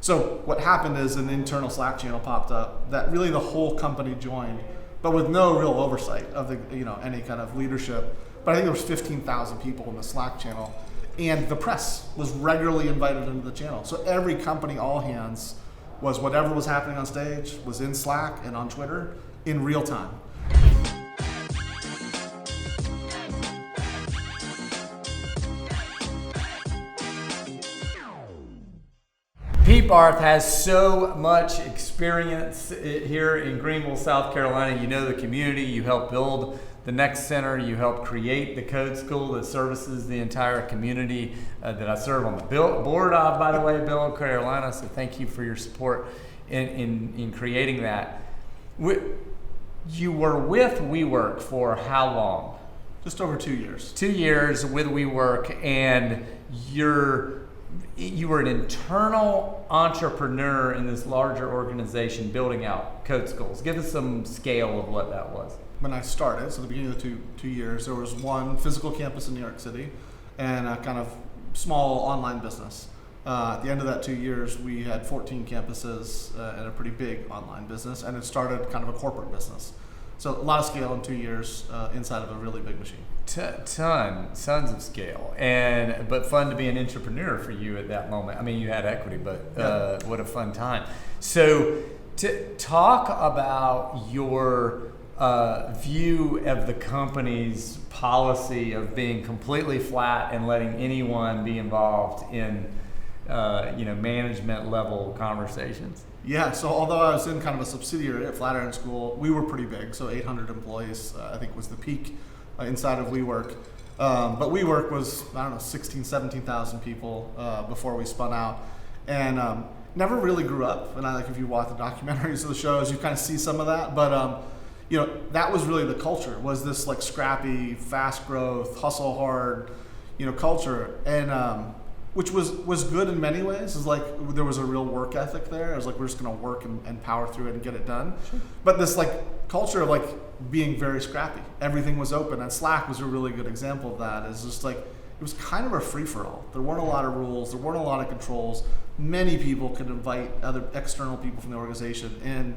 So what happened is an internal Slack channel popped up that really the whole company joined, but with no real oversight of the any kind of leadership. But I think there was 15,000 people in the Slack channel, and the press was regularly invited into the channel. So every company, all hands, was whatever was happening on stage was in Slack and on Twitter in real time. Pete Barth has so much experience here in Greenville, South Carolina. You know the community, you helped build the Next Center, you helped create the code school that services the entire community that I serve on the board of, by the way, Bill, Carolina. So thank you for your support in creating that. You were with WeWork for how long? Just over 2 years. 2 years with WeWork, and you were an internal entrepreneur in this larger organization building out code schools. Give us some scale of what that was. When I started, so the beginning of the two years, there was one physical campus in New York City and a kind of small online business. At the end of that 2 years, we had 14 campuses and a pretty big online business, and it started kind of a corporate business. So a lot of scale in 2 years inside of a really big machine. Tons of scale, but fun to be an entrepreneur for you at that moment. I mean, you had equity, but what a fun time. So to talk about your view of the company's policy of being completely flat and letting anyone be involved in management level conversations. Yeah, so although I was in kind of a subsidiary at Flatiron School, we were pretty big, so 800 employees, I think was the peak inside of WeWork. But WeWork was, 17,000 people before we spun out, and never really grew up. And if you watch the documentaries of the shows, you kind of see some of that. But that was really the culture, was this like scrappy, fast growth, hustle hard, culture. And which was good in many ways. Is like there was a real work ethic there. It was like we're just gonna work and power through it and get it done. Sure. But this like culture of like being very scrappy. Everything was open, and Slack was a really good example of that. It's just like it was kind of a free for all. There weren't a lot of rules. There weren't a lot of controls. Many people could invite other external people from the organization in.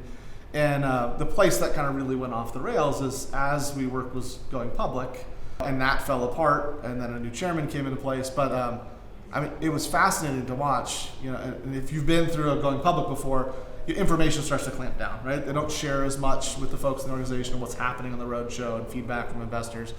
And the place that kind of really went off the rails is as WeWork was going public, and that fell apart, and then a new chairman came into place. But it was fascinating to watch. And if you've been through going public before, information starts to clamp down, right? They don't share as much with the folks in the organization what's happening on the roadshow and feedback from investors.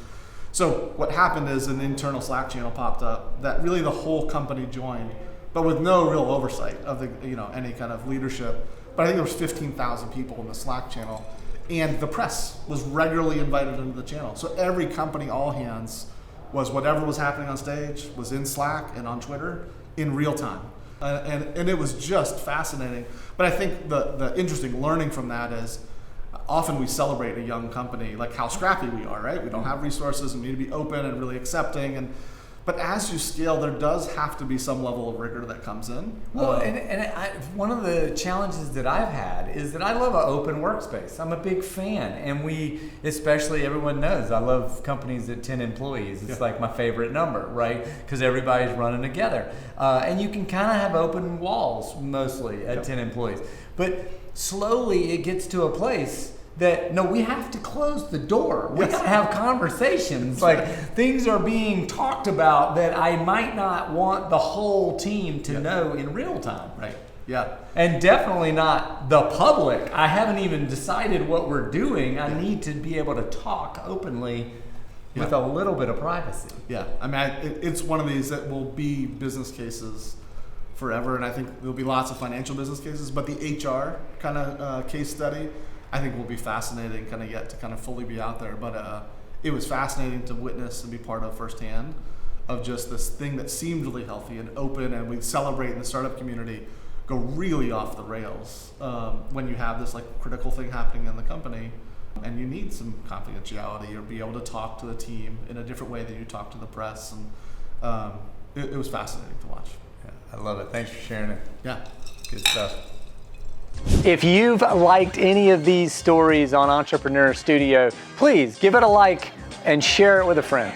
So what happened is an internal Slack channel popped up that really the whole company joined, but with no real oversight of the any kind of leadership. But I think there was 15,000 people in the Slack channel, and the press was regularly invited into the channel. So every company, all hands, was whatever was happening on stage was in Slack and on Twitter in real time. And it was just fascinating. But I think the interesting learning from that is often we celebrate a young company, like how scrappy we are, right? We don't have resources and we need to be open and really accepting. But as you scale, there does have to be some level of rigor that comes in. Well, one of the challenges that I've had is that I love an open workspace. I'm a big fan, and especially everyone knows, I love companies at 10 employees. It's like my favorite number, right? Because everybody's running together. And you can kind of have open walls mostly at 10 employees. But slowly it gets to a place that, no, we have to close the door. We gotta have conversations. Like things are being talked about that I might not want the whole team to know in real time. Right. Yeah. And definitely not the public. I haven't even decided what we're doing. I need to be able to talk openly with a little bit of privacy. Yeah. It's one of these that will be business cases forever, and I think there'll be lots of financial business cases, but the HR kind of case study I think will be fascinating kind of yet to kind of fully be out there. But it was fascinating to witness and be part of firsthand of just this thing that seemed really healthy and open, and we celebrate in the startup community go really off the rails when you have this like critical thing happening in the company, and you need some confidentiality or be able to talk to the team in a different way than you talk to the press. And it was fascinating to watch. Yeah, I love it. Thanks for sharing it. Yeah. Good stuff. If you've liked any of these stories on Entrepreneur Studio, please give it a like and share it with a friend.